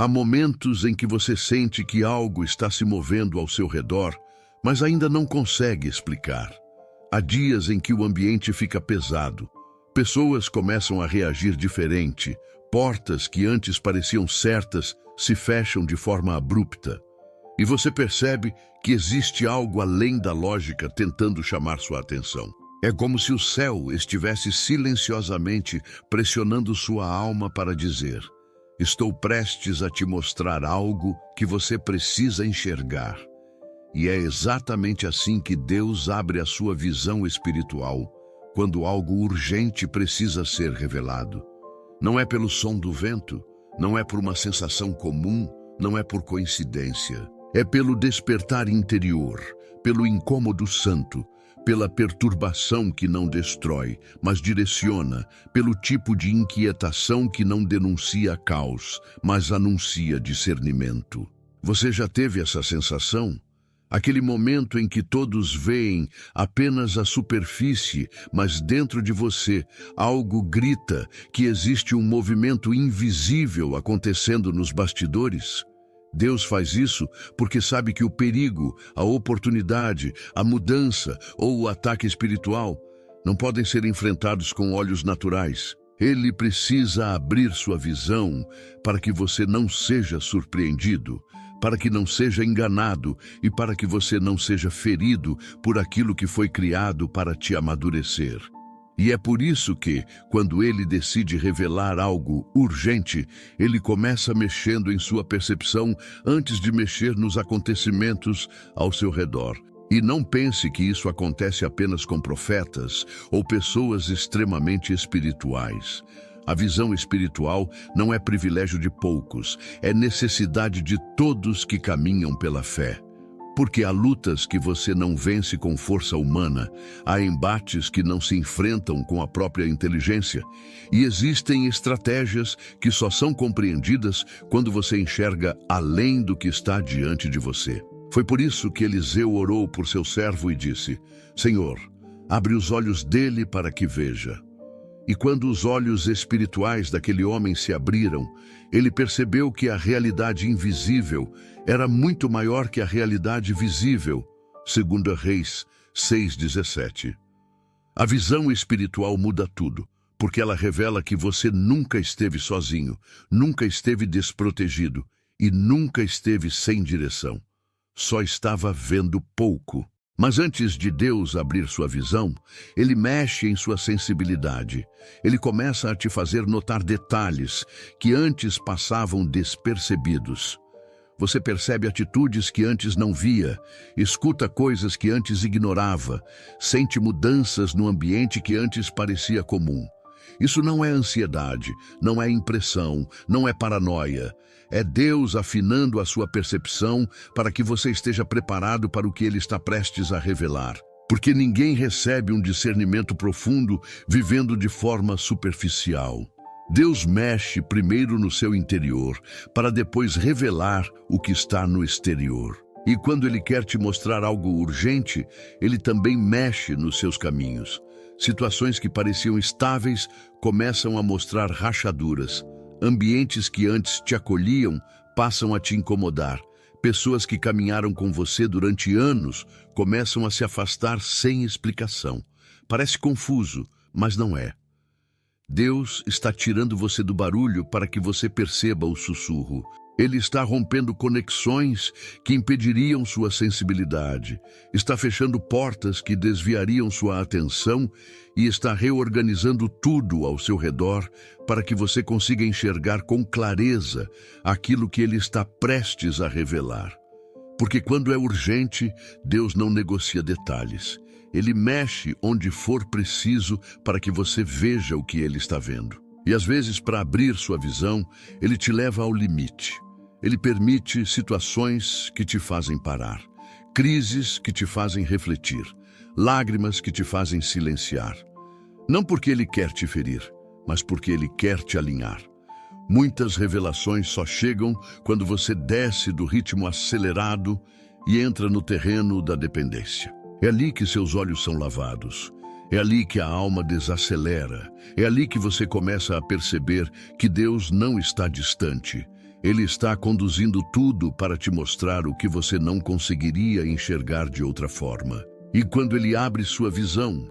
Há momentos em que você sente que algo está se movendo ao seu redor, mas ainda não consegue explicar. Há dias em que o ambiente fica pesado. Pessoas começam a reagir diferente. Portas que antes pareciam certas se fecham de forma abrupta. E você percebe que existe algo além da lógica tentando chamar sua atenção. É como se o céu estivesse silenciosamente pressionando sua alma para dizer: estou prestes a te mostrar algo que você precisa enxergar. E é exatamente assim que Deus abre a sua visão espiritual, quando algo urgente precisa ser revelado. Não é pelo som do vento, não é por uma sensação comum, não é por coincidência. É pelo despertar interior, pelo incômodo santo, pela perturbação que não destrói, mas direciona, pelo tipo de inquietação que não denuncia caos, mas anuncia discernimento. Você já teve essa sensação? Aquele momento em que todos veem apenas a superfície, mas dentro de você algo grita que existe um movimento invisível acontecendo nos bastidores? Deus faz isso porque sabe que o perigo, a oportunidade, a mudança ou o ataque espiritual não podem ser enfrentados com olhos naturais. Ele precisa abrir sua visão para que você não seja surpreendido, para que não seja enganado e para que você não seja ferido por aquilo que foi criado para te amadurecer. E é por isso que, quando ele decide revelar algo urgente, ele começa mexendo em sua percepção antes de mexer nos acontecimentos ao seu redor. E não pense que isso acontece apenas com profetas ou pessoas extremamente espirituais. A visão espiritual não é privilégio de poucos, é necessidade de todos que caminham pela fé. Porque há lutas que você não vence com força humana, há embates que não se enfrentam com a própria inteligência, e existem estratégias que só são compreendidas quando você enxerga além do que está diante de você. Foi por isso que Eliseu orou por seu servo e disse: Senhor, abre os olhos dele para que veja. E quando os olhos espirituais daquele homem se abriram, ele percebeu que a realidade invisível era muito maior que a realidade visível. 2 Reis 6:17. A visão espiritual muda tudo, porque ela revela que você nunca esteve sozinho, nunca esteve desprotegido e nunca esteve sem direção. Só estava vendo pouco. Mas antes de Deus abrir sua visão, ele mexe em sua sensibilidade. Ele começa a te fazer notar detalhes que antes passavam despercebidos. Você percebe atitudes que antes não via, escuta coisas que antes ignorava, sente mudanças no ambiente que antes parecia comum. Isso não é ansiedade, não é impressão, não é paranoia. É Deus afinando a sua percepção para que você esteja preparado para o que Ele está prestes a revelar. Porque ninguém recebe um discernimento profundo vivendo de forma superficial. Deus mexe primeiro no seu interior, para depois revelar o que está no exterior. E quando Ele quer te mostrar algo urgente, Ele também mexe nos seus caminhos. Situações que pareciam estáveis começam a mostrar rachaduras. Ambientes que antes te acolhiam passam a te incomodar. Pessoas que caminharam com você durante anos começam a se afastar sem explicação. Parece confuso, mas não é. Deus está tirando você do barulho para que você perceba o sussurro. Ele está rompendo conexões que impediriam sua sensibilidade, está fechando portas que desviariam sua atenção e está reorganizando tudo ao seu redor para que você consiga enxergar com clareza aquilo que Ele está prestes a revelar. Porque quando é urgente, Deus não negocia detalhes. Ele mexe onde for preciso para que você veja o que Ele está vendo. E às vezes, para abrir sua visão, Ele te leva ao limite. Ele permite situações que te fazem parar, crises que te fazem refletir, lágrimas que te fazem silenciar. Não porque Ele quer te ferir, mas porque Ele quer te alinhar. Muitas revelações só chegam quando você desce do ritmo acelerado e entra no terreno da dependência. É ali que seus olhos são lavados. É ali que a alma desacelera. É ali que você começa a perceber que Deus não está distante. Ele está conduzindo tudo para te mostrar o que você não conseguiria enxergar de outra forma. E quando ele abre sua visão,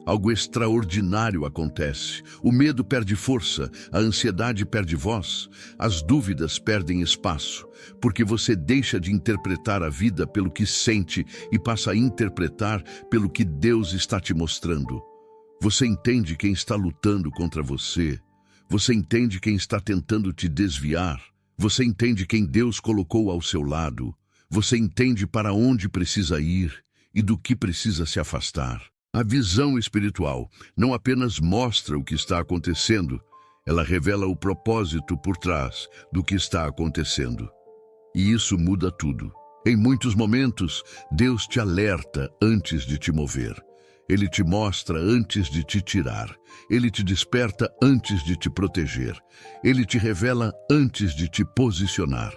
algo extraordinário acontece. O medo perde força, a ansiedade perde voz, as dúvidas perdem espaço, porque você deixa de interpretar a vida pelo que sente e passa a interpretar pelo que Deus está te mostrando. Você entende quem está lutando contra você. Você entende quem está tentando te desviar. Você entende quem Deus colocou ao seu lado. Você entende para onde precisa ir e do que precisa se afastar. A visão espiritual não apenas mostra o que está acontecendo, ela revela o propósito por trás do que está acontecendo. E isso muda tudo. Em muitos momentos, Deus te alerta antes de te mover. Ele te mostra antes de te tirar. Ele te desperta antes de te proteger. Ele te revela antes de te posicionar.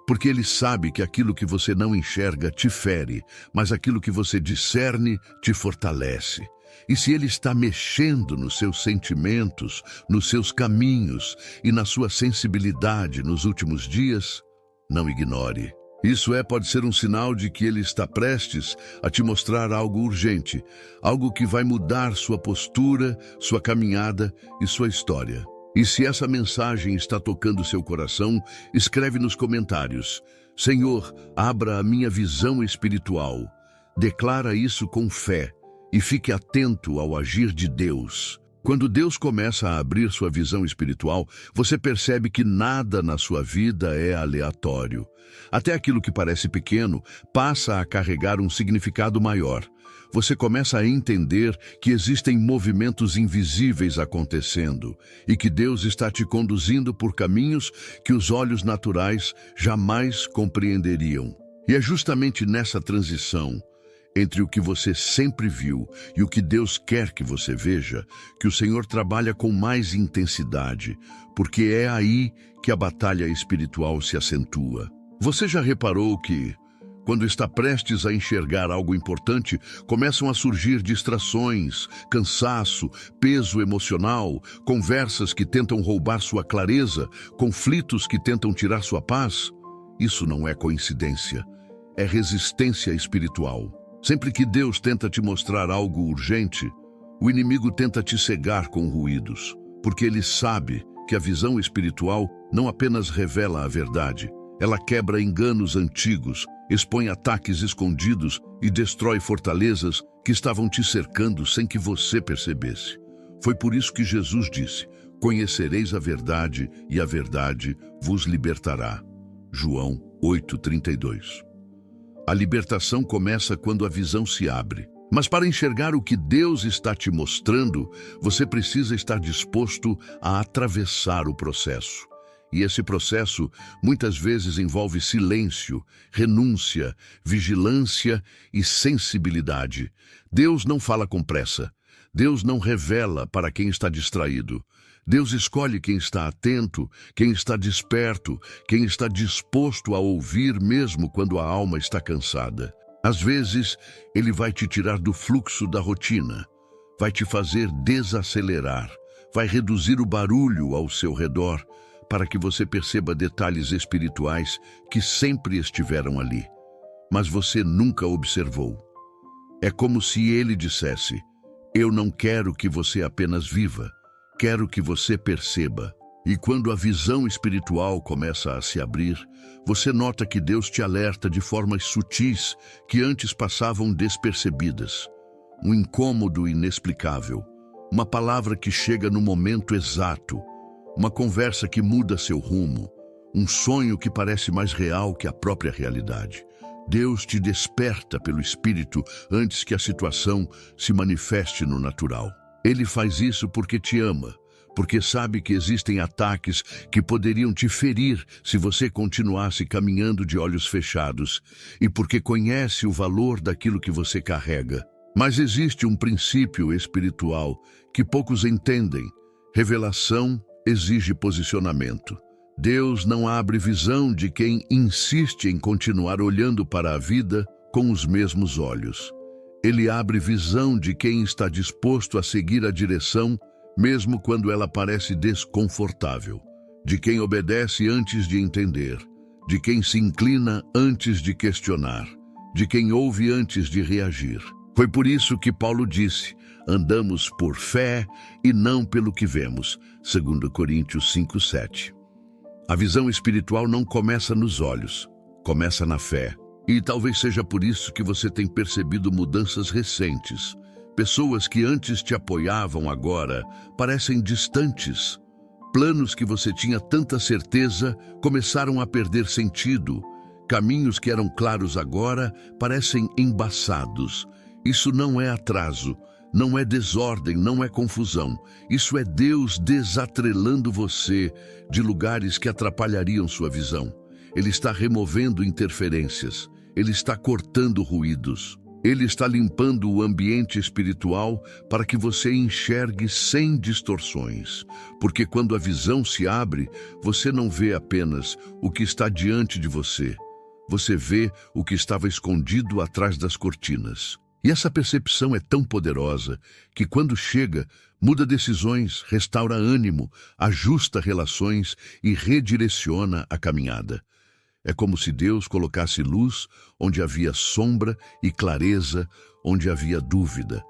Porque ele sabe que aquilo que você não enxerga te fere, mas aquilo que você discerne te fortalece. E se ele está mexendo nos seus sentimentos, nos seus caminhos e na sua sensibilidade nos últimos dias, não ignore. Isso pode ser um sinal de que ele está prestes a te mostrar algo urgente, algo que vai mudar sua postura, sua caminhada e sua história. E se essa mensagem está tocando seu coração, escreve nos comentários: Senhor, abra a minha visão espiritual. Declara isso com fé e fique atento ao agir de Deus. Quando Deus começa a abrir sua visão espiritual, você percebe que nada na sua vida é aleatório. Até aquilo que parece pequeno passa a carregar um significado maior. Você começa a entender que existem movimentos invisíveis acontecendo e que Deus está te conduzindo por caminhos que os olhos naturais jamais compreenderiam. E é justamente nessa transição entre o que você sempre viu e o que Deus quer que você veja, que o Senhor trabalha com mais intensidade, porque é aí que a batalha espiritual se acentua. Você já reparou que, quando está prestes a enxergar algo importante, começam a surgir distrações, cansaço, peso emocional, conversas que tentam roubar sua clareza, conflitos que tentam tirar sua paz? Isso não é coincidência, é resistência espiritual. Sempre que Deus tenta te mostrar algo urgente, o inimigo tenta te cegar com ruídos, porque ele sabe que a visão espiritual não apenas revela a verdade, ela quebra enganos antigos, expõe ataques escondidos e destrói fortalezas que estavam te cercando sem que você percebesse. Foi por isso que Jesus disse: conhecereis a verdade e a verdade vos libertará. João 8:32. A libertação começa quando a visão se abre. Mas para enxergar o que Deus está te mostrando, você precisa estar disposto a atravessar o processo. E esse processo muitas vezes envolve silêncio, renúncia, vigilância e sensibilidade. Deus não fala com pressa. Deus não revela para quem está distraído. Deus escolhe quem está atento, quem está desperto, quem está disposto a ouvir mesmo quando a alma está cansada. Às vezes, Ele vai te tirar do fluxo da rotina, vai te fazer desacelerar, vai reduzir o barulho ao seu redor, para que você perceba detalhes espirituais que sempre estiveram ali, mas você nunca observou. É como se Ele dissesse: eu não quero que você apenas viva, quero que você perceba. E quando a visão espiritual começa a se abrir, você nota que Deus te alerta de formas sutis que antes passavam despercebidas. Um incômodo inexplicável, uma palavra que chega no momento exato, uma conversa que muda seu rumo, um sonho que parece mais real que a própria realidade. Deus te desperta pelo Espírito antes que a situação se manifeste no natural. Ele faz isso porque te ama, porque sabe que existem ataques que poderiam te ferir se você continuasse caminhando de olhos fechados, e porque conhece o valor daquilo que você carrega. Mas existe um princípio espiritual que poucos entendem. Revelação exige posicionamento. Deus não abre visão de quem insiste em continuar olhando para a vida com os mesmos olhos. Ele abre visão de quem está disposto a seguir a direção, mesmo quando ela parece desconfortável. de quem obedece antes de entender, de quem se inclina antes de questionar, de quem ouve antes de reagir. Foi por isso que Paulo disse: andamos por fé e não pelo que vemos, 2 Coríntios 5:7. A visão espiritual não começa nos olhos, começa na fé. E talvez seja por isso que você tem percebido mudanças recentes. Pessoas que antes te apoiavam agora parecem distantes. Planos que você tinha tanta certeza começaram a perder sentido. Caminhos que eram claros agora parecem embaçados. Isso não é atraso, não é desordem, não é confusão. Isso é Deus desatrelando você de lugares que atrapalhariam sua visão. Ele está removendo interferências. Ele está cortando ruídos. Ele está limpando o ambiente espiritual para que você enxergue sem distorções. Porque quando a visão se abre, você não vê apenas o que está diante de você. Você vê o que estava escondido atrás das cortinas. E essa percepção é tão poderosa que, quando chega, muda decisões, restaura ânimo, ajusta relações e redireciona a caminhada. É como se Deus colocasse luz onde havia sombra e clareza onde havia dúvida.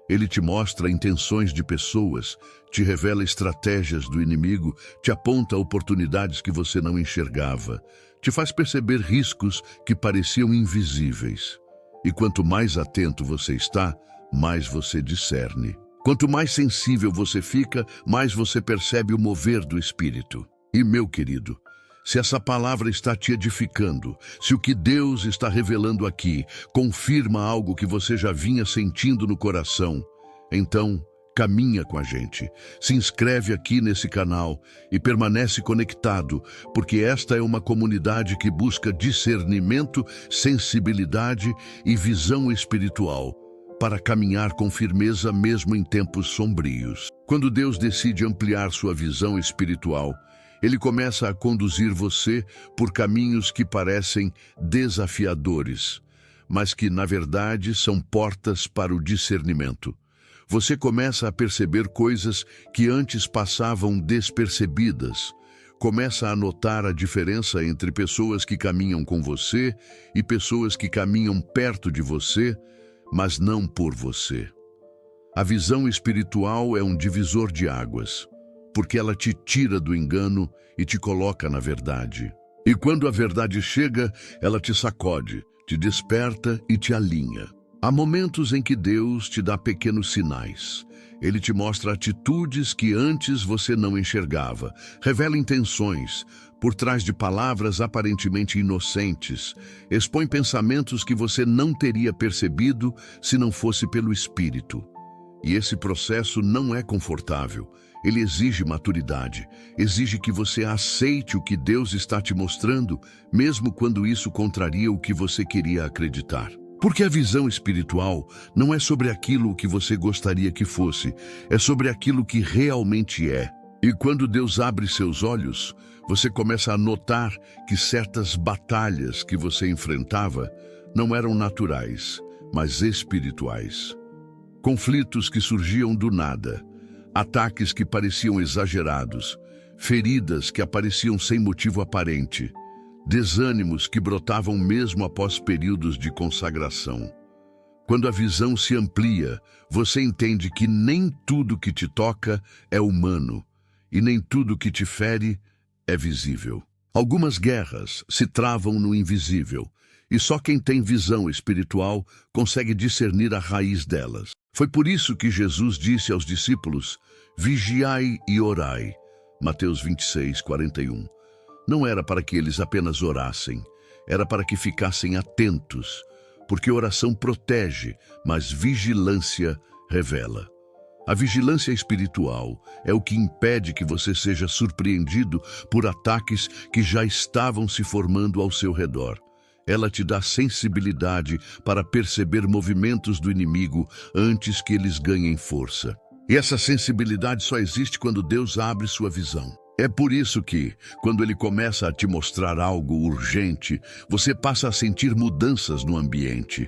Ele te mostra intenções de pessoas, te revela estratégias do inimigo, te aponta oportunidades que você não enxergava, te faz perceber riscos que pareciam invisíveis. E quanto mais atento você está, mais você discerne. Quanto mais sensível você fica, mais você percebe o mover do Espírito. E, meu querido, se essa palavra está te edificando, se o que Deus está revelando aqui confirma algo que você já vinha sentindo no coração, então caminha com a gente. Se inscreve aqui nesse canal e permanece conectado, porque esta é uma comunidade que busca discernimento, sensibilidade e visão espiritual para caminhar com firmeza mesmo em tempos sombrios. Quando Deus decide ampliar sua visão espiritual, Ele começa a conduzir você por caminhos que parecem desafiadores, mas que, na verdade, são portas para o discernimento. Você começa a perceber coisas que antes passavam despercebidas. Começa a notar a diferença entre pessoas que caminham com você e pessoas que caminham perto de você, mas não por você. A visão espiritual é um divisor de águas, porque ela te tira do engano e te coloca na verdade. E quando a verdade chega, ela te sacode, te desperta e te alinha. Há momentos em que Deus te dá pequenos sinais. Ele te mostra atitudes que antes você não enxergava, revela intenções por trás de palavras aparentemente inocentes, expõe pensamentos que você não teria percebido se não fosse pelo Espírito. E esse processo não é confortável. Ele exige maturidade, exige que você aceite o que Deus está te mostrando, mesmo quando isso contraria o que você queria acreditar. Porque a visão espiritual não é sobre aquilo que você gostaria que fosse, é sobre aquilo que realmente é. E quando Deus abre seus olhos, você começa a notar que certas batalhas que você enfrentava não eram naturais, mas espirituais. Conflitos que surgiam do nada, ataques que pareciam exagerados, feridas que apareciam sem motivo aparente, desânimos que brotavam mesmo após períodos de consagração. Quando a visão se amplia, você entende que nem tudo que te toca é humano e nem tudo que te fere é visível. Algumas guerras se travam no invisível e só quem tem visão espiritual consegue discernir a raiz delas. Foi por isso que Jesus disse aos discípulos: vigiai e orai. Mateus 26:41. Não era para que eles apenas orassem, era para que ficassem atentos, porque oração protege, mas vigilância revela. A vigilância espiritual é o que impede que você seja surpreendido por ataques que já estavam se formando ao seu redor. Ela te dá sensibilidade para perceber movimentos do inimigo antes que eles ganhem força. E essa sensibilidade só existe quando Deus abre sua visão. É por isso que, quando Ele começa a te mostrar algo urgente, você passa a sentir mudanças no ambiente.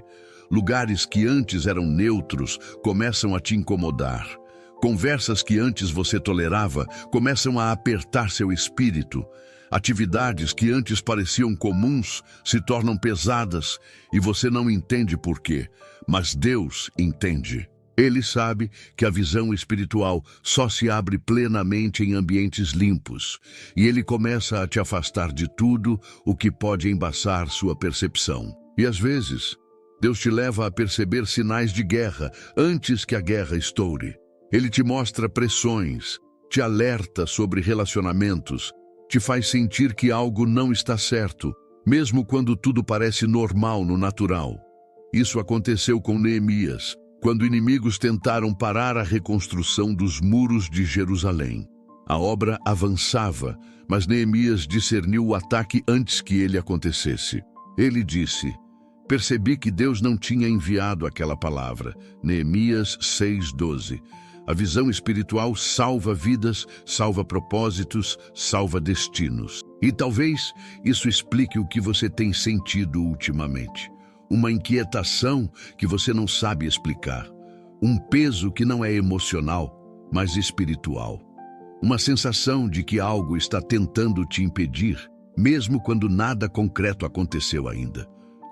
Lugares que antes eram neutros começam a te incomodar. Conversas que antes você tolerava começam a apertar seu espírito. Atividades que antes pareciam comuns se tornam pesadas e você não entende por quê, mas Deus entende. Ele sabe que a visão espiritual só se abre plenamente em ambientes limpos, e ele começa a te afastar de tudo o que pode embaçar sua percepção. E às vezes, Deus te leva a perceber sinais de guerra antes que a guerra estoure. Ele te mostra pressões, te alerta sobre relacionamentos, te faz sentir que algo não está certo, mesmo quando tudo parece normal no natural. Isso aconteceu com Neemias, quando inimigos tentaram parar a reconstrução dos muros de Jerusalém. A obra avançava, mas Neemias discerniu o ataque antes que ele acontecesse. Ele disse: "Percebi que Deus não tinha enviado aquela palavra." Neemias 6:12. A visão espiritual salva vidas, salva propósitos, salva destinos. E talvez isso explique o que você tem sentido ultimamente. Uma inquietação que você não sabe explicar. Um peso que não é emocional, mas espiritual. Uma sensação de que algo está tentando te impedir, mesmo quando nada concreto aconteceu ainda.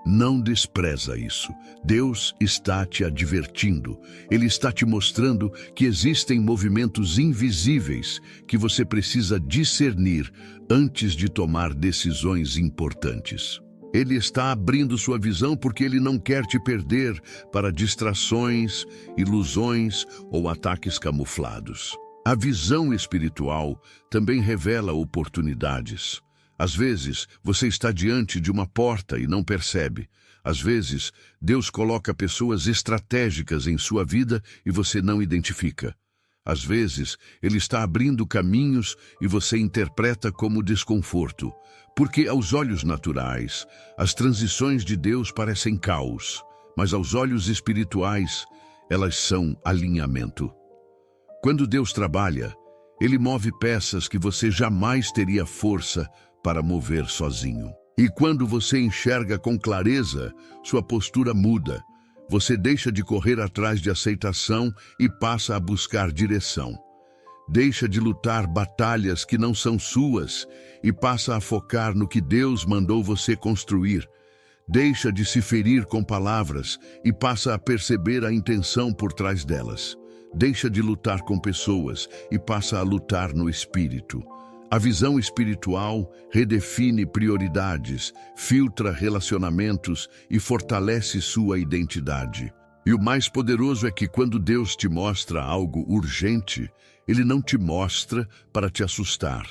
Não despreza isso. Deus está te advertindo. Ele está te mostrando que existem movimentos invisíveis que você precisa discernir antes de tomar decisões importantes. Ele está abrindo sua visão porque ele não quer te perder para distrações, ilusões ou ataques camuflados. A visão espiritual também revela oportunidades. Às vezes, você está diante de uma porta e não percebe. Às vezes, Deus coloca pessoas estratégicas em sua vida e você não identifica. Às vezes, Ele está abrindo caminhos e você interpreta como desconforto, porque aos olhos naturais, as transições de Deus parecem caos, mas aos olhos espirituais, elas são alinhamento. Quando Deus trabalha, Ele move peças que você jamais teria força para mover sozinho. E quando você enxerga com clareza, sua postura muda. Você deixa de correr atrás de aceitação e passa a buscar direção. Deixa de lutar batalhas que não são suas e passa a focar no que Deus mandou você construir. Deixa de se ferir com palavras e passa a perceber a intenção por trás delas. Deixa de lutar com pessoas e passa a lutar no espírito. A visão espiritual redefine prioridades, filtra relacionamentos e fortalece sua identidade. E o mais poderoso é que quando Deus te mostra algo urgente, Ele não te mostra para te assustar.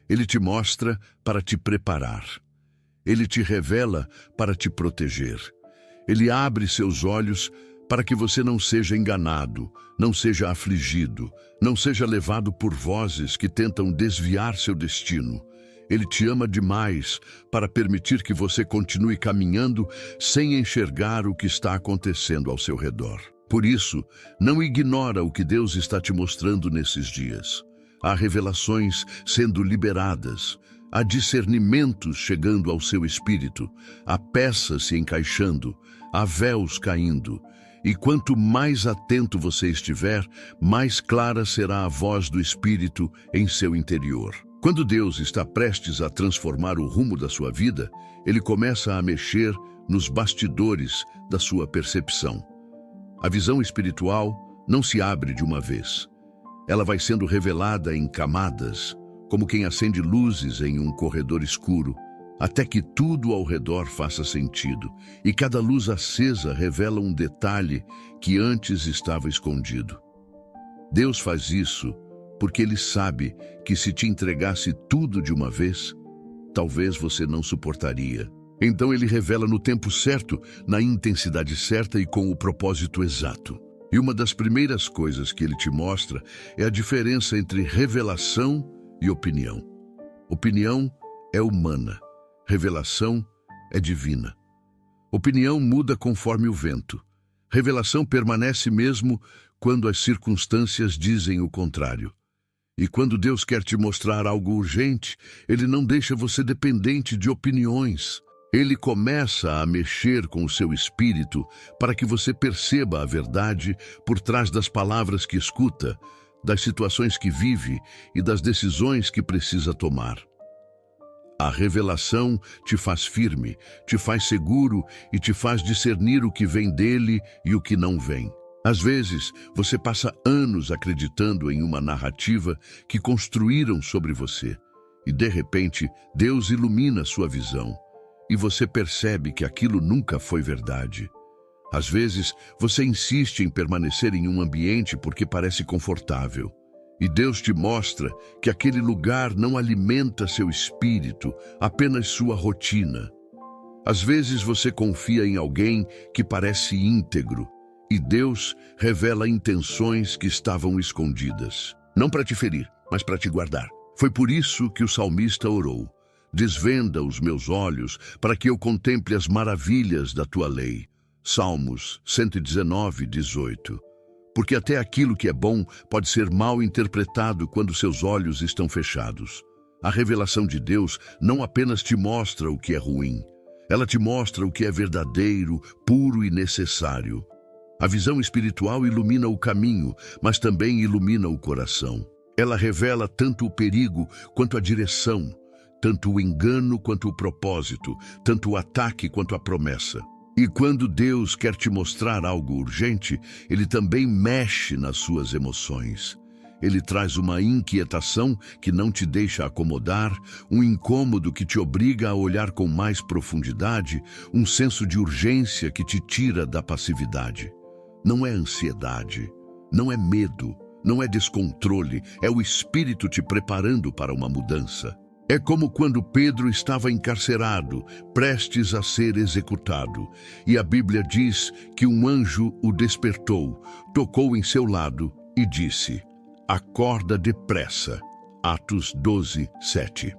Ele te mostra para te preparar. Ele te revela para te proteger. Ele abre seus olhos para que você não seja enganado, não seja afligido, não seja levado por vozes que tentam desviar seu destino. Ele te ama demais para permitir que você continue caminhando sem enxergar o que está acontecendo ao seu redor. Por isso, não ignora o que Deus está te mostrando nesses dias. Há revelações sendo liberadas, há discernimentos chegando ao seu espírito, há peças se encaixando, há véus caindo. E quanto mais atento você estiver, mais clara será a voz do Espírito em seu interior. Quando Deus está prestes a transformar o rumo da sua vida, Ele começa a mexer nos bastidores da sua percepção. A visão espiritual não se abre de uma vez. Ela vai sendo revelada em camadas, como quem acende luzes em um corredor escuro, até que tudo ao redor faça sentido, e cada luz acesa revela um detalhe que antes estava escondido. Deus faz isso porque Ele sabe que se te entregasse tudo de uma vez, talvez você não suportaria. Então Ele revela no tempo certo, na intensidade certa e com o propósito exato. E uma das primeiras coisas que Ele te mostra é a diferença entre revelação e opinião. Opinião é humana. Revelação é divina. Opinião muda conforme o vento. Revelação permanece mesmo quando as circunstâncias dizem o contrário. E quando Deus quer te mostrar algo urgente, Ele não deixa você dependente de opiniões. Ele começa a mexer com o seu espírito para que você perceba a verdade por trás das palavras que escuta, das situações que vive e das decisões que precisa tomar. A revelação te faz firme, te faz seguro e te faz discernir o que vem dele e o que não vem. Às vezes, você passa anos acreditando em uma narrativa que construíram sobre você e, de repente, Deus ilumina sua visão e você percebe que aquilo nunca foi verdade. Às vezes, você insiste em permanecer em um ambiente porque parece confortável. E Deus te mostra que aquele lugar não alimenta seu espírito, apenas sua rotina. Às vezes você confia em alguém que parece íntegro, e Deus revela intenções que estavam escondidas. Não para te ferir, mas para te guardar. Foi por isso que o salmista orou: desvenda os meus olhos para que eu contemple as maravilhas da tua lei. Salmos 119, 18. Porque até aquilo que é bom pode ser mal interpretado quando seus olhos estão fechados. A revelação de Deus não apenas te mostra o que é ruim, ela te mostra o que é verdadeiro, puro e necessário. A visão espiritual ilumina o caminho, mas também ilumina o coração. Ela revela tanto o perigo quanto a direção, tanto o engano quanto o propósito, tanto o ataque quanto a promessa. E quando Deus quer te mostrar algo urgente, Ele também mexe nas suas emoções. Ele traz uma inquietação que não te deixa acomodar, um incômodo que te obriga a olhar com mais profundidade, um senso de urgência que te tira da passividade. Não é ansiedade, não é medo, não é descontrole, é o Espírito te preparando para uma mudança. É como quando Pedro estava encarcerado, prestes a ser executado, e a Bíblia diz que um anjo o despertou, tocou em seu lado e disse: acorda depressa. Atos 12, 7.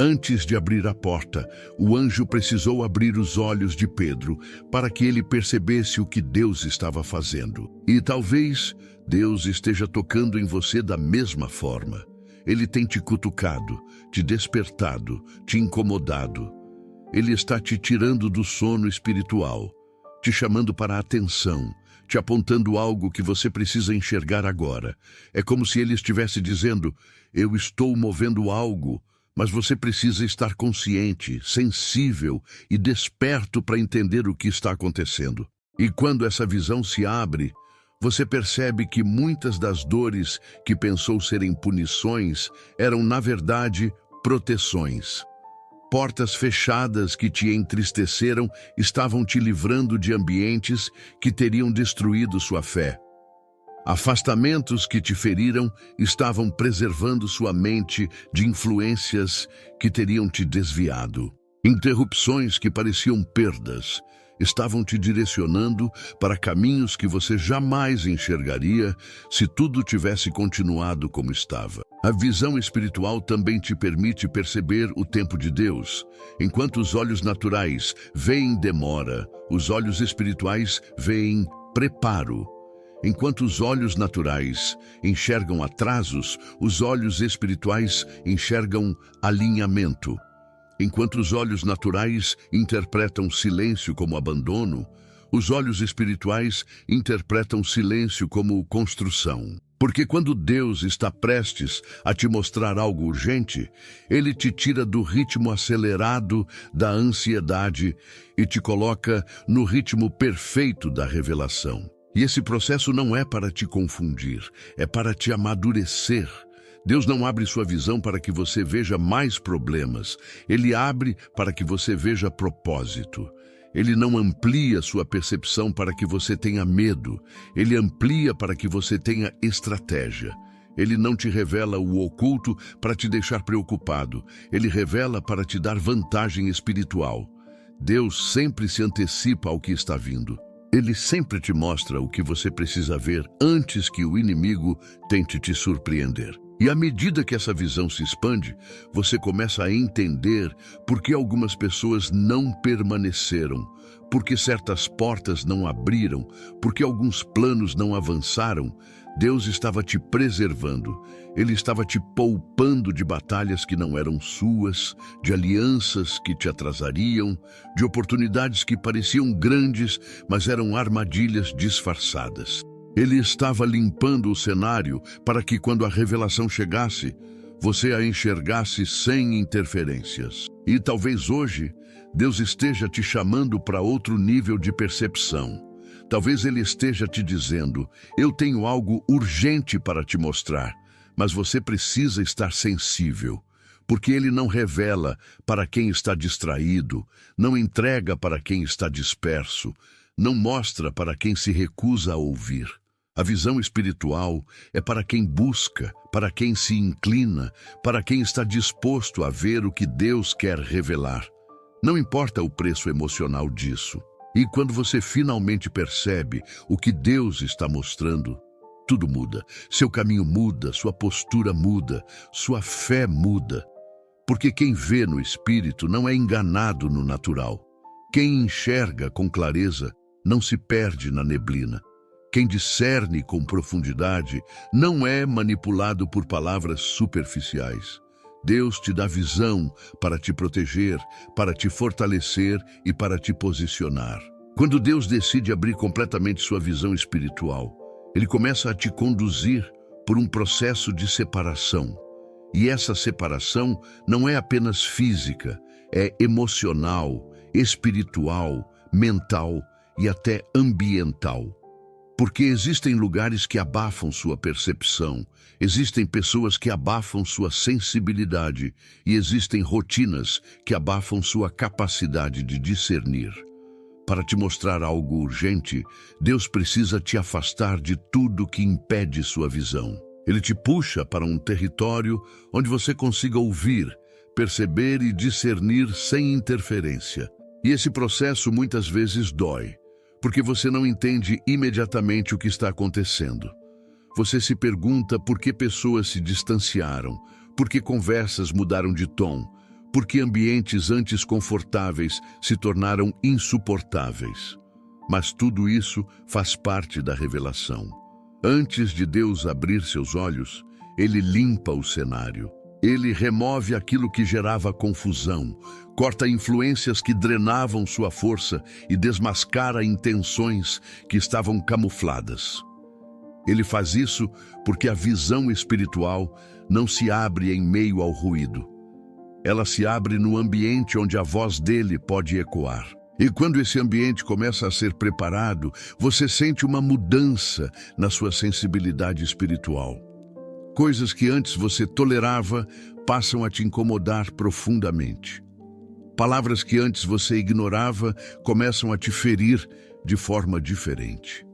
Antes de abrir a porta, o anjo precisou abrir os olhos de Pedro para que ele percebesse o que Deus estava fazendo. E talvez Deus esteja tocando em você da mesma forma. Ele tem te cutucado, te despertado, te incomodado. Ele está te tirando do sono espiritual, te chamando para a atenção, te apontando algo que você precisa enxergar agora. É como se ele estivesse dizendo: eu estou movendo algo, mas você precisa estar consciente, sensível e desperto para entender o que está acontecendo. E quando essa visão se abre, você percebe que muitas das dores que pensou serem punições eram, na verdade, proteções. Portas fechadas que te entristeceram estavam te livrando de ambientes que teriam destruído sua fé. Afastamentos que te feriram estavam preservando sua mente de influências que teriam te desviado. Interrupções que pareciam perdas estavam te direcionando para caminhos que você jamais enxergaria se tudo tivesse continuado como estava. A visão espiritual também te permite perceber o tempo de Deus. Enquanto os olhos naturais veem demora, os olhos espirituais veem preparo. Enquanto os olhos naturais enxergam atrasos, os olhos espirituais enxergam alinhamento. Enquanto os olhos naturais interpretam silêncio como abandono, os olhos espirituais interpretam silêncio como construção. Porque quando Deus está prestes a te mostrar algo urgente, Ele te tira do ritmo acelerado da ansiedade e te coloca no ritmo perfeito da revelação. E esse processo não é para te confundir, é para te amadurecer. Deus não abre sua visão para que você veja mais problemas. Ele abre para que você veja propósito. Ele não amplia sua percepção para que você tenha medo. Ele amplia para que você tenha estratégia. Ele não te revela o oculto para te deixar preocupado. Ele revela para te dar vantagem espiritual. Deus sempre se antecipa ao que está vindo. Ele sempre te mostra o que você precisa ver antes que o inimigo tente te surpreender. E à medida que essa visão se expande, você começa a entender por que algumas pessoas não permaneceram, por que certas portas não abriram, por que alguns planos não avançaram. Deus estava te preservando. Ele estava te poupando de batalhas que não eram suas, de alianças que te atrasariam, de oportunidades que pareciam grandes, mas eram armadilhas disfarçadas. Ele estava limpando o cenário para que, quando a revelação chegasse, você a enxergasse sem interferências. E talvez hoje, Deus esteja te chamando para outro nível de percepção. Talvez Ele esteja te dizendo: eu tenho algo urgente para te mostrar, mas você precisa estar sensível, porque Ele não revela para quem está distraído, não entrega para quem está disperso, não mostra para quem se recusa a ouvir. A visão espiritual é para quem busca, para quem se inclina, para quem está disposto a ver o que Deus quer revelar. Não importa o preço emocional disso. E quando você finalmente percebe o que Deus está mostrando, tudo muda. Seu caminho muda, sua postura muda, sua fé muda. Porque quem vê no espírito não é enganado no natural. Quem enxerga com clareza não se perde na neblina. Quem discerne com profundidade não é manipulado por palavras superficiais. Deus te dá visão para te proteger, para te fortalecer e para te posicionar. Quando Deus decide abrir completamente sua visão espiritual, Ele começa a te conduzir por um processo de separação. E essa separação não é apenas física, é emocional, espiritual, mental e até ambiental. Porque existem lugares que abafam sua percepção, existem pessoas que abafam sua sensibilidade e existem rotinas que abafam sua capacidade de discernir. Para te mostrar algo urgente, Deus precisa te afastar de tudo que impede sua visão. Ele te puxa para um território onde você consiga ouvir, perceber e discernir sem interferência. E esse processo muitas vezes dói, porque você não entende imediatamente o que está acontecendo. Você se pergunta por que pessoas se distanciaram, por que conversas mudaram de tom, por que ambientes antes confortáveis se tornaram insuportáveis. Mas tudo isso faz parte da revelação. Antes de Deus abrir seus olhos, Ele limpa o cenário. Ele remove aquilo que gerava confusão, corta influências que drenavam sua força e desmascara intenções que estavam camufladas. Ele faz isso porque a visão espiritual não se abre em meio ao ruído. Ela se abre no ambiente onde a voz dele pode ecoar. E quando esse ambiente começa a ser preparado, você sente uma mudança na sua sensibilidade espiritual. Coisas que antes você tolerava passam a te incomodar profundamente. Palavras que antes você ignorava começam a te ferir de forma diferente.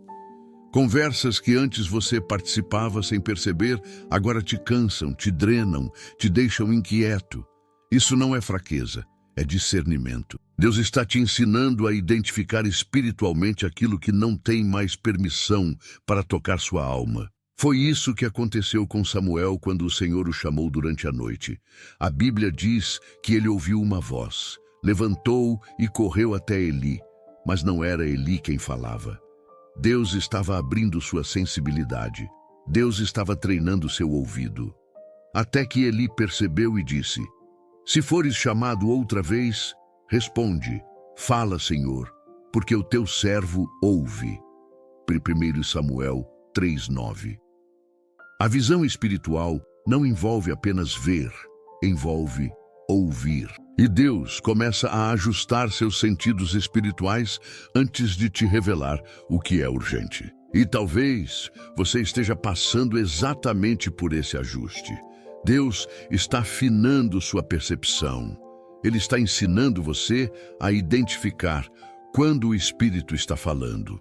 Conversas que antes você participava sem perceber, agora te cansam, te drenam, te deixam inquieto. Isso não é fraqueza, é discernimento. Deus está te ensinando a identificar espiritualmente aquilo que não tem mais permissão para tocar sua alma. Foi isso que aconteceu com Samuel quando o Senhor o chamou durante a noite. A Bíblia diz que ele ouviu uma voz, levantou e correu até Eli, mas não era Eli quem falava. Deus estava abrindo sua sensibilidade. Deus estava treinando seu ouvido. Até que Eli percebeu e disse: se fores chamado outra vez, responde: fala, Senhor, porque o teu servo ouve. 1 Samuel 3:9. A visão espiritual não envolve apenas ver, envolve ouvir. E Deus começa a ajustar seus sentidos espirituais antes de te revelar o que é urgente. E talvez você esteja passando exatamente por esse ajuste. Deus está afinando sua percepção. Ele está ensinando você a identificar quando o Espírito está falando.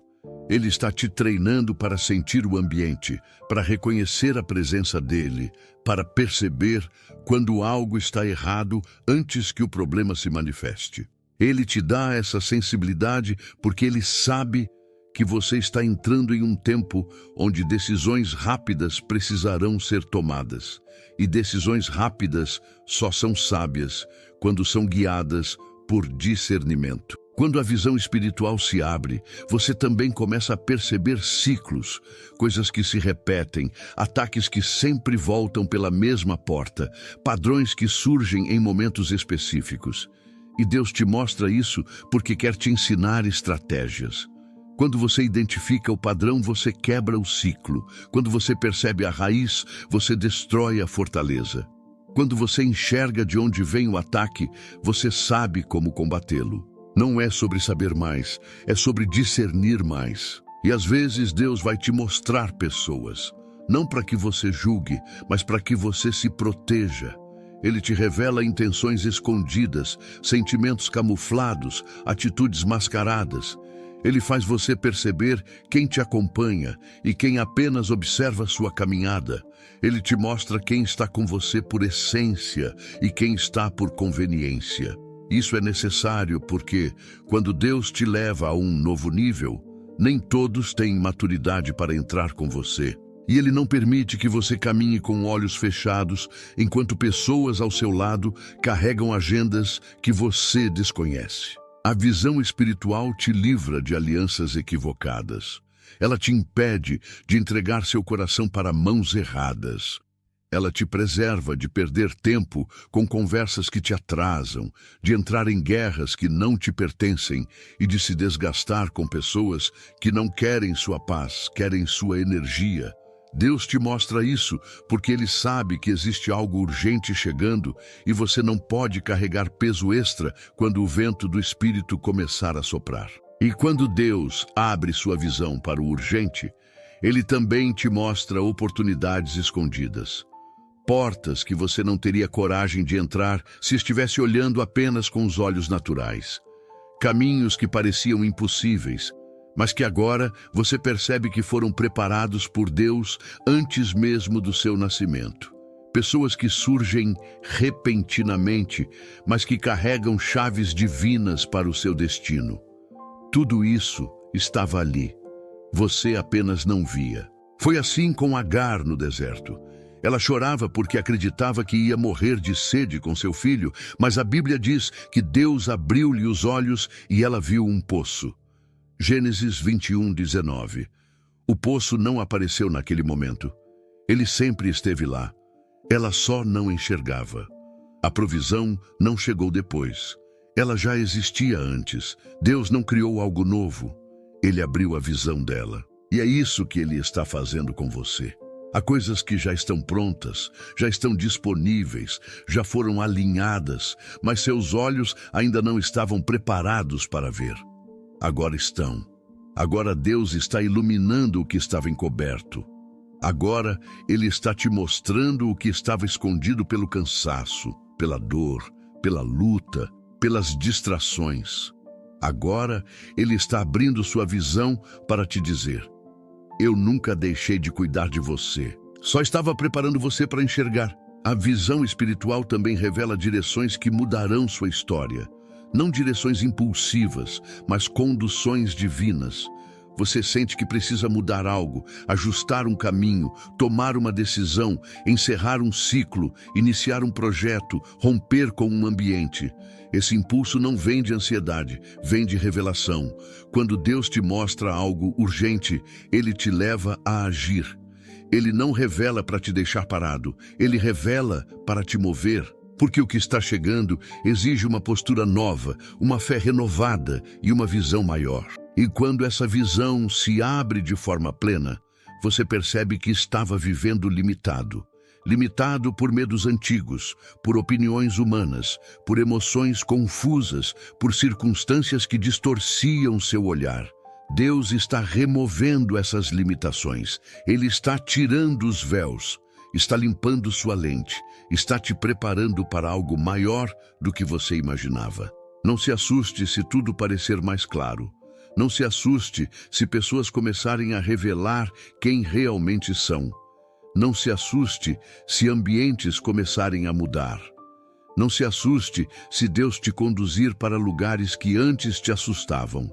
Ele está te treinando para sentir o ambiente, para reconhecer a presença dele, para perceber quando algo está errado antes que o problema se manifeste. Ele te dá essa sensibilidade porque ele sabe que você está entrando em um tempo onde decisões rápidas precisarão ser tomadas. E decisões rápidas só são sábias quando são guiadas por discernimento. Quando a visão espiritual se abre, você também começa a perceber ciclos, coisas que se repetem, ataques que sempre voltam pela mesma porta, padrões que surgem em momentos específicos. E Deus te mostra isso porque quer te ensinar estratégias. Quando você identifica o padrão, você quebra o ciclo. Quando você percebe a raiz, você destrói a fortaleza. Quando você enxerga de onde vem o ataque, você sabe como combatê-lo. Não é sobre saber mais, é sobre discernir mais. E às vezes Deus vai te mostrar pessoas, não para que você julgue, mas para que você se proteja. Ele te revela intenções escondidas, sentimentos camuflados, atitudes mascaradas. Ele faz você perceber quem te acompanha e quem apenas observa sua caminhada. Ele te mostra quem está com você por essência e quem está por conveniência. Isso é necessário porque, quando Deus te leva a um novo nível, nem todos têm maturidade para entrar com você. E Ele não permite que você caminhe com olhos fechados, enquanto pessoas ao seu lado carregam agendas que você desconhece. A visão espiritual te livra de alianças equivocadas. Ela te impede de entregar seu coração para mãos erradas. Ela te preserva de perder tempo com conversas que te atrasam, de entrar em guerras que não te pertencem e de se desgastar com pessoas que não querem sua paz, querem sua energia. Deus te mostra isso porque Ele sabe que existe algo urgente chegando e você não pode carregar peso extra quando o vento do Espírito começar a soprar. E quando Deus abre sua visão para o urgente, Ele também te mostra oportunidades escondidas. Portas que você não teria coragem de entrar se estivesse olhando apenas com os olhos naturais. Caminhos que pareciam impossíveis, mas que agora você percebe que foram preparados por Deus antes mesmo do seu nascimento. Pessoas que surgem repentinamente, mas que carregam chaves divinas para o seu destino. Tudo isso estava ali. Você apenas não via. Foi assim com Agar no deserto. Ela chorava porque acreditava que ia morrer de sede com seu filho, mas a Bíblia diz que Deus abriu-lhe os olhos e ela viu um poço. Gênesis 21:19. O poço não apareceu naquele momento. Ele sempre esteve lá. Ela só não enxergava. A provisão não chegou depois. Ela já existia antes. Deus não criou algo novo. Ele abriu a visão dela. E é isso que Ele está fazendo com você. Há coisas que já estão prontas, já estão disponíveis, já foram alinhadas, mas seus olhos ainda não estavam preparados para ver. Agora estão. Agora Deus está iluminando o que estava encoberto. Agora Ele está te mostrando o que estava escondido pelo cansaço, pela dor, pela luta, pelas distrações. Agora Ele está abrindo sua visão para te dizer: eu nunca deixei de cuidar de você. Só estava preparando você para enxergar. A visão espiritual também revela direções que mudarão sua história. Não direções impulsivas, mas conduções divinas. Você sente que precisa mudar algo, ajustar um caminho, tomar uma decisão, encerrar um ciclo, iniciar um projeto, romper com um ambiente. Esse impulso não vem de ansiedade, vem de revelação. Quando Deus te mostra algo urgente, Ele te leva a agir. Ele não revela para te deixar parado, Ele revela para te mover. Porque o que está chegando exige uma postura nova, uma fé renovada e uma visão maior. E quando essa visão se abre de forma plena, você percebe que estava vivendo limitado. Limitado por medos antigos, por opiniões humanas, por emoções confusas, por circunstâncias que distorciam seu olhar. Deus está removendo essas limitações. Ele está tirando os véus, está limpando sua lente, está te preparando para algo maior do que você imaginava. Não se assuste se tudo parecer mais claro. Não se assuste se pessoas começarem a revelar quem realmente são. Não se assuste se ambientes começarem a mudar. Não se assuste se Deus te conduzir para lugares que antes te assustavam.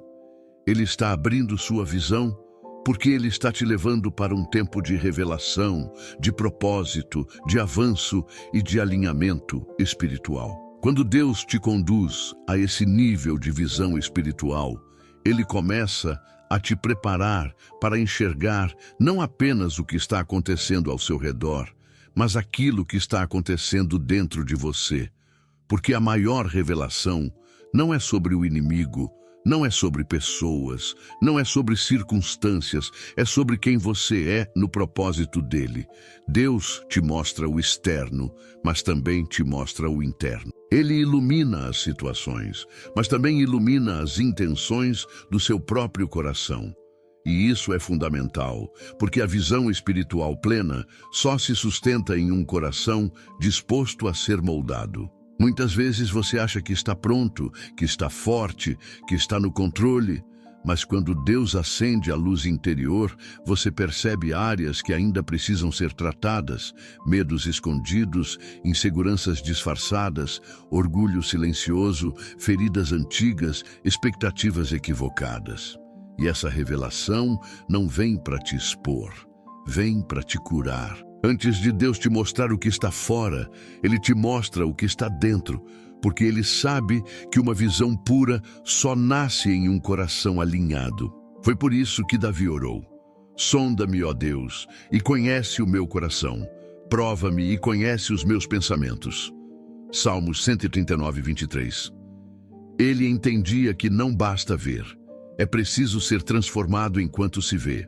Ele está abrindo sua visão porque Ele está te levando para um tempo de revelação, de propósito, de avanço e de alinhamento espiritual. Quando Deus te conduz a esse nível de visão espiritual, Ele começa a te preparar para enxergar não apenas o que está acontecendo ao seu redor, mas aquilo que está acontecendo dentro de você. Porque a maior revelação não é sobre o inimigo, Não é sobre pessoas, não é sobre circunstâncias, é sobre quem você é no propósito dele. Deus te mostra o externo, mas também te mostra o interno. Ele ilumina as situações, mas também ilumina as intenções do seu próprio coração. E isso é fundamental, porque a visão espiritual plena só se sustenta em um coração disposto a ser moldado. Muitas vezes você acha que está pronto, que está forte, que está no controle, mas quando Deus acende a luz interior, você percebe áreas que ainda precisam ser tratadas, medos escondidos, inseguranças disfarçadas, orgulho silencioso, feridas antigas, expectativas equivocadas. E essa revelação não vem para te expor, vem para te curar. Antes de Deus te mostrar o que está fora, Ele te mostra o que está dentro, porque Ele sabe que uma visão pura só nasce em um coração alinhado. Foi por isso que Davi orou: sonda-me, ó Deus, e conhece o meu coração. Prova-me e conhece os meus pensamentos. Salmos 139, 23. Ele entendia que não basta ver. É preciso ser transformado enquanto se vê.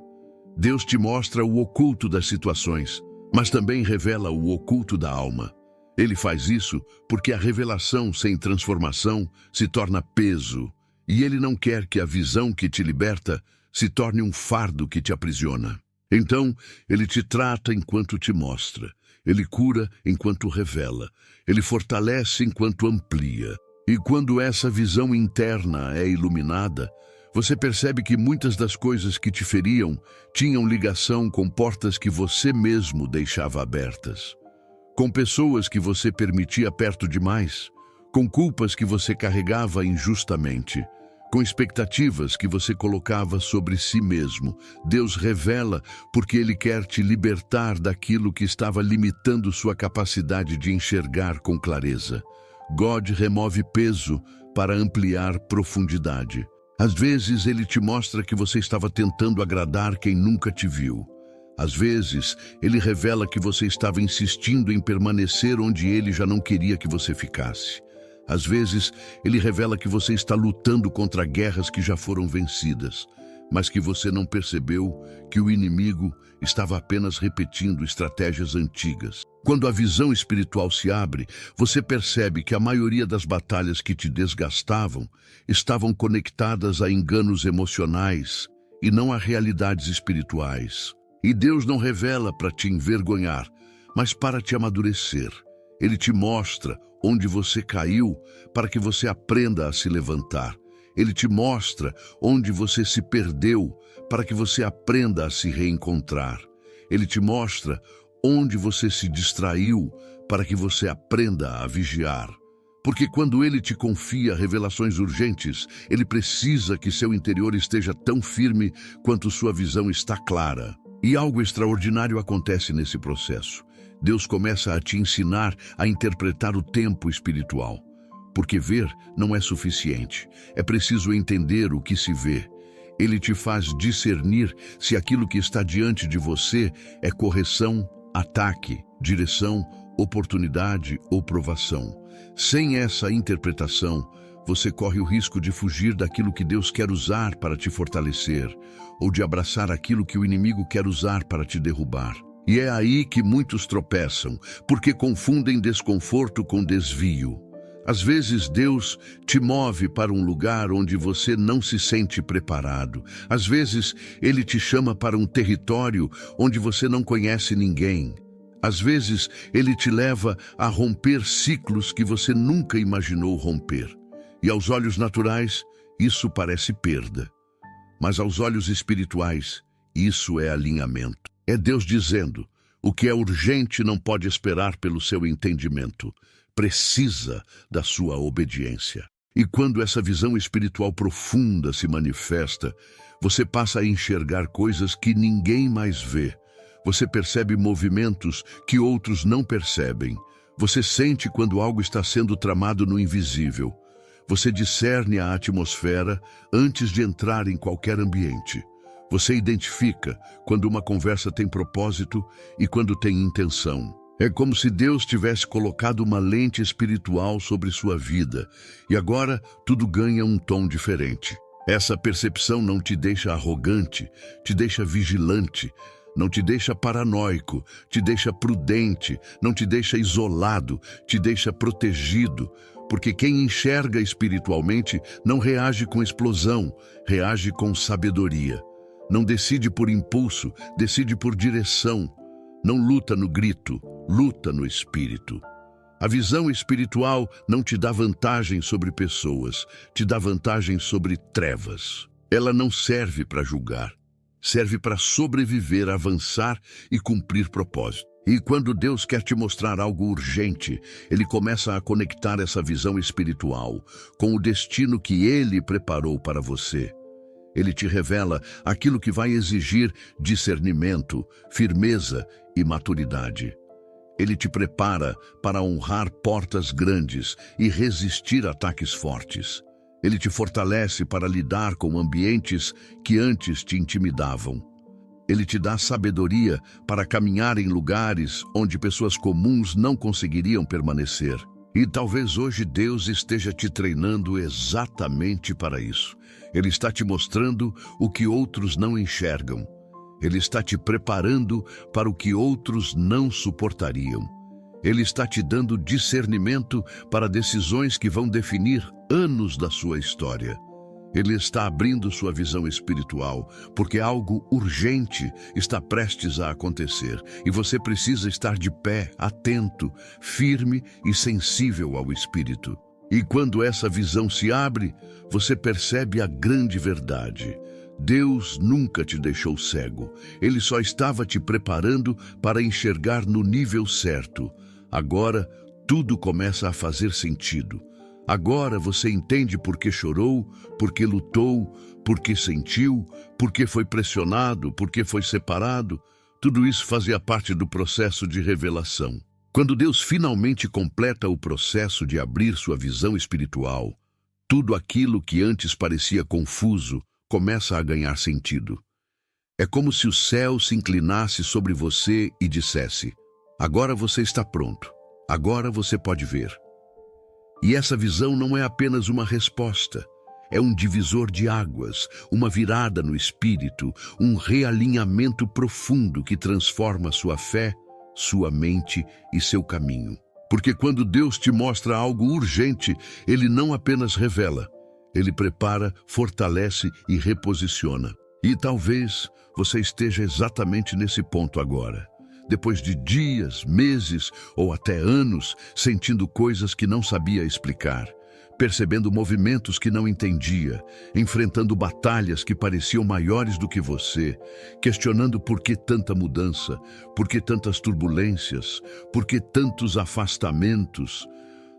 Deus te mostra o oculto das situações, mas também revela o oculto da alma. Ele faz isso porque a revelação sem transformação se torna peso, e Ele não quer que a visão que te liberta se torne um fardo que te aprisiona. Então, Ele te trata enquanto te mostra, Ele cura enquanto revela, Ele fortalece enquanto amplia. E quando essa visão interna é iluminada, você percebe que muitas das coisas que te feriam tinham ligação com portas que você mesmo deixava abertas, com pessoas que você permitia perto demais, com culpas que você carregava injustamente, com expectativas que você colocava sobre si mesmo. Deus revela porque Ele quer te libertar daquilo que estava limitando sua capacidade de enxergar com clareza. God remove peso para ampliar profundidade. Às vezes, Ele te mostra que você estava tentando agradar quem nunca te viu. Às vezes, Ele revela que você estava insistindo em permanecer onde Ele já não queria que você ficasse. Às vezes, Ele revela que você está lutando contra guerras que já foram vencidas, mas que você não percebeu que o inimigo estava apenas repetindo estratégias antigas. Quando a visão espiritual se abre, você percebe que a maioria das batalhas que te desgastavam estavam conectadas a enganos emocionais e não a realidades espirituais. E Deus não revela para te envergonhar, mas para te amadurecer. Ele te mostra onde você caiu para que você aprenda a se levantar. Ele te mostra onde você se perdeu para que você aprenda a se reencontrar. Ele te mostra onde você se distraiu para que você aprenda a vigiar. Porque quando Ele te confia revelações urgentes, Ele precisa que seu interior esteja tão firme quanto sua visão está clara. E algo extraordinário acontece nesse processo. Deus começa a te ensinar a interpretar o tempo espiritual. Porque ver não é suficiente. É preciso entender o que se vê. Ele te faz discernir se aquilo que está diante de você é correção, ataque, direção, oportunidade ou provação. Sem essa interpretação, você corre o risco de fugir daquilo que Deus quer usar para te fortalecer, ou de abraçar aquilo que o inimigo quer usar para te derrubar. E é aí que muitos tropeçam, porque confundem desconforto com desvio. Às vezes Deus te move para um lugar onde você não se sente preparado. Às vezes Ele te chama para um território onde você não conhece ninguém. Às vezes Ele te leva a romper ciclos que você nunca imaginou romper. E aos olhos naturais, isso parece perda. Mas aos olhos espirituais, isso é alinhamento. É Deus dizendo: o que é urgente não pode esperar pelo seu entendimento. Precisa da sua obediência. E quando essa visão espiritual profunda se manifesta, você passa a enxergar coisas que ninguém mais vê. Você percebe movimentos que outros não percebem. Você sente quando algo está sendo tramado no invisível. Você discerne a atmosfera antes de entrar em qualquer ambiente. Você identifica quando uma conversa tem propósito e quando tem intenção. É como se Deus tivesse colocado uma lente espiritual sobre sua vida, e agora tudo ganha um tom diferente. Essa percepção não te deixa arrogante, te deixa vigilante, não te deixa paranoico, te deixa prudente, não te deixa isolado, te deixa protegido, porque quem enxerga espiritualmente não reage com explosão, reage com sabedoria. Não decide por impulso, decide por direção. Não luta no grito, luta no espírito. A visão espiritual não te dá vantagem sobre pessoas, te dá vantagem sobre trevas. Ela não serve para julgar, serve para sobreviver, avançar e cumprir propósito. E quando Deus quer te mostrar algo urgente, Ele começa a conectar essa visão espiritual com o destino que Ele preparou para você. Ele te revela aquilo que vai exigir discernimento, firmeza e maturidade. Ele te prepara para honrar portas grandes e resistir a ataques fortes. Ele te fortalece para lidar com ambientes que antes te intimidavam. Ele te dá sabedoria para caminhar em lugares onde pessoas comuns não conseguiriam permanecer. E talvez hoje Deus esteja te treinando exatamente para isso. Ele está te mostrando o que outros não enxergam. Ele está te preparando para o que outros não suportariam. Ele está te dando discernimento para decisões que vão definir anos da sua história. Ele está abrindo sua visão espiritual, porque algo urgente está prestes a acontecer, e você precisa estar de pé, atento, firme e sensível ao Espírito. E quando essa visão se abre, você percebe a grande verdade. Deus nunca te deixou cego. Ele só estava te preparando para enxergar no nível certo. Agora, tudo começa a fazer sentido. Agora você entende por que chorou, por que lutou, por que sentiu, por que foi pressionado, por que foi separado. Tudo isso fazia parte do processo de revelação. Quando Deus finalmente completa o processo de abrir sua visão espiritual, tudo aquilo que antes parecia confuso começa a ganhar sentido. É como se o céu se inclinasse sobre você e dissesse: agora você está pronto, agora você pode ver. E essa visão não é apenas uma resposta, é um divisor de águas, uma virada no espírito, um realinhamento profundo que transforma sua fé, sua mente e seu caminho. Porque quando Deus te mostra algo urgente, Ele não apenas revela, Ele prepara, fortalece e reposiciona. E talvez você esteja exatamente nesse ponto agora. Depois de dias, meses ou até anos sentindo coisas que não sabia explicar, percebendo movimentos que não entendia, enfrentando batalhas que pareciam maiores do que você, questionando por que tanta mudança, por que tantas turbulências, por que tantos afastamentos.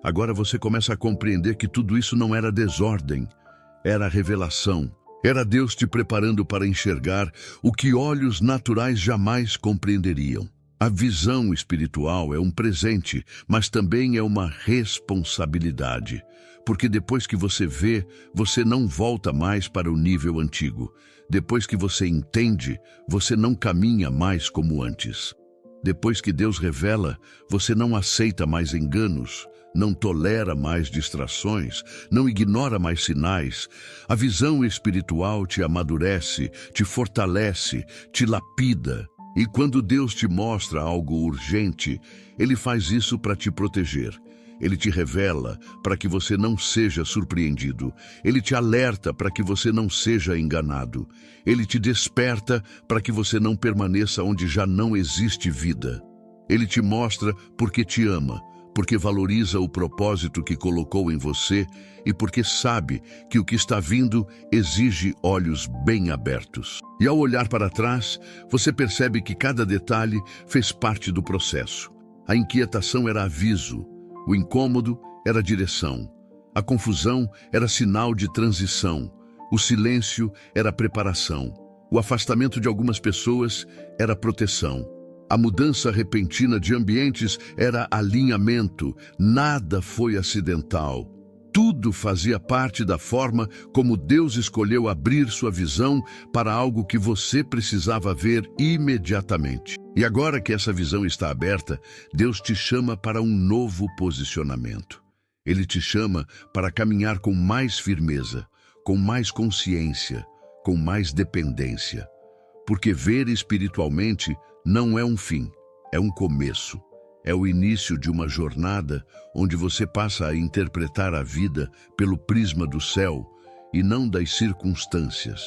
Agora você começa a compreender que tudo isso não era desordem, era revelação. Era Deus te preparando para enxergar o que olhos naturais jamais compreenderiam. A visão espiritual é um presente, mas também é uma responsabilidade. Porque depois que você vê, você não volta mais para o nível antigo. Depois que você entende, você não caminha mais como antes. Depois que Deus revela, você não aceita mais enganos, não tolera mais distrações, não ignora mais sinais. A visão espiritual te amadurece, te fortalece, te lapida. E quando Deus te mostra algo urgente, Ele faz isso para te proteger. Ele te revela para que você não seja surpreendido. Ele te alerta para que você não seja enganado. Ele te desperta para que você não permaneça onde já não existe vida. Ele te mostra porque te ama, porque valoriza o propósito que colocou em você e porque sabe que o que está vindo exige olhos bem abertos. E ao olhar para trás, você percebe que cada detalhe fez parte do processo. A inquietação era aviso, o incômodo era direção, a confusão era sinal de transição, o silêncio era preparação, o afastamento de algumas pessoas era proteção. A mudança repentina de ambientes era alinhamento, nada foi acidental. Tudo fazia parte da forma como Deus escolheu abrir sua visão para algo que você precisava ver imediatamente. E agora que essa visão está aberta, Deus te chama para um novo posicionamento. Ele te chama para caminhar com mais firmeza, com mais consciência, com mais dependência. Porque ver espiritualmente não é um fim, é um começo. É o início de uma jornada onde você passa a interpretar a vida pelo prisma do céu e não das circunstâncias.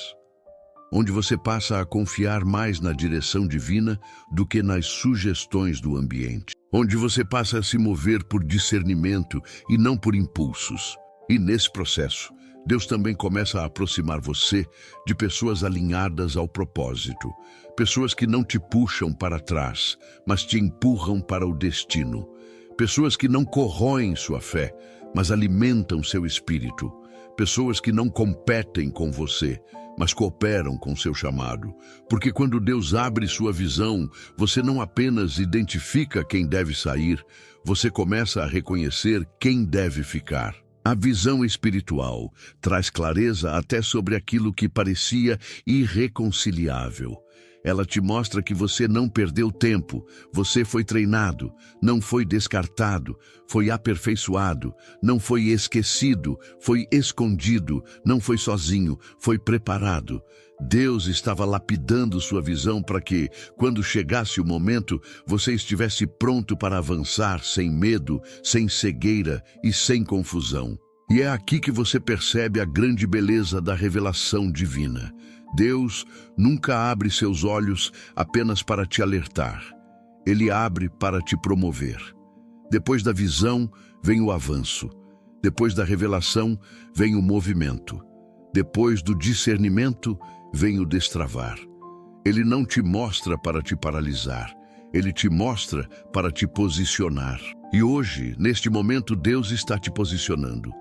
Onde você passa a confiar mais na direção divina do que nas sugestões do ambiente. Onde você passa a se mover por discernimento e não por impulsos. E nesse processo, Deus também começa a aproximar você de pessoas alinhadas ao propósito. Pessoas que não te puxam para trás, mas te empurram para o destino. Pessoas que não corroem sua fé, mas alimentam seu espírito. Pessoas que não competem com você, mas cooperam com seu chamado. Porque quando Deus abre sua visão, você não apenas identifica quem deve sair, você começa a reconhecer quem deve ficar. A visão espiritual traz clareza até sobre aquilo que parecia irreconciliável. Ela te mostra que você não perdeu tempo, você foi treinado, não foi descartado, foi aperfeiçoado, não foi esquecido, foi escondido, não foi sozinho, foi preparado. Deus estava lapidando sua visão para que, quando chegasse o momento, você estivesse pronto para avançar sem medo, sem cegueira e sem confusão. E é aqui que você percebe a grande beleza da revelação divina. Deus nunca abre seus olhos apenas para te alertar. Ele abre para te promover. Depois da visão, vem o avanço. Depois da revelação, vem o movimento. Depois do discernimento, vem o destravar. Ele não te mostra para te paralisar. Ele te mostra para te posicionar. E hoje, neste momento, Deus está te posicionando.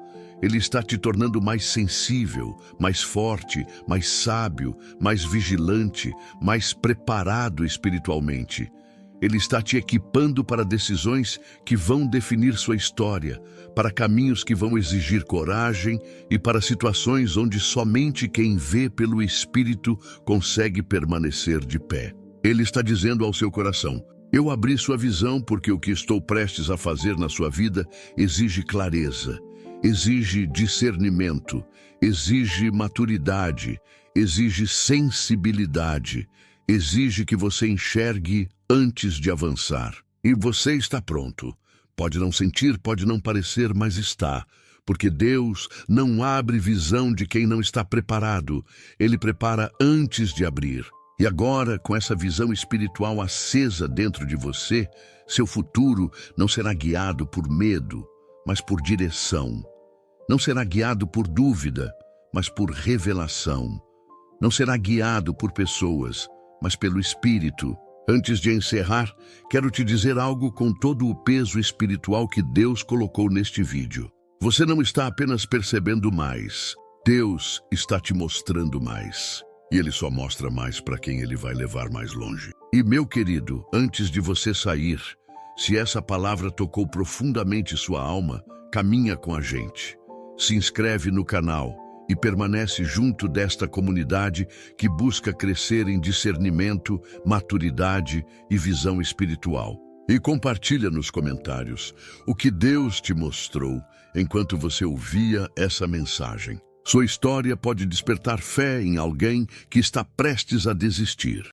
Ele está te tornando mais sensível, mais forte, mais sábio, mais vigilante, mais preparado espiritualmente. Ele está te equipando para decisões que vão definir sua história, para caminhos que vão exigir coragem e para situações onde somente quem vê pelo Espírito consegue permanecer de pé. Ele está dizendo ao seu coração: eu abri sua visão porque o que estou prestes a fazer na sua vida exige clareza. Exige discernimento, exige maturidade, exige sensibilidade, exige que você enxergue antes de avançar. E você está pronto. Pode não sentir, pode não parecer, mas está. Porque Deus não abre visão de quem não está preparado. Ele prepara antes de abrir. E agora, com essa visão espiritual acesa dentro de você, seu futuro não será guiado por medo, mas por direção. Não será guiado por dúvida, mas por revelação. Não será guiado por pessoas, mas pelo Espírito. Antes de encerrar, quero te dizer algo com todo o peso espiritual que Deus colocou neste vídeo. Você não está apenas percebendo mais, Deus está te mostrando mais. E Ele só mostra mais para quem Ele vai levar mais longe. E meu querido, antes de você sair, se essa palavra tocou profundamente sua alma, caminha com a gente. Se inscreve no canal e permanece junto desta comunidade que busca crescer em discernimento, maturidade e visão espiritual. E compartilha nos comentários o que Deus te mostrou enquanto você ouvia essa mensagem. Sua história pode despertar fé em alguém que está prestes a desistir.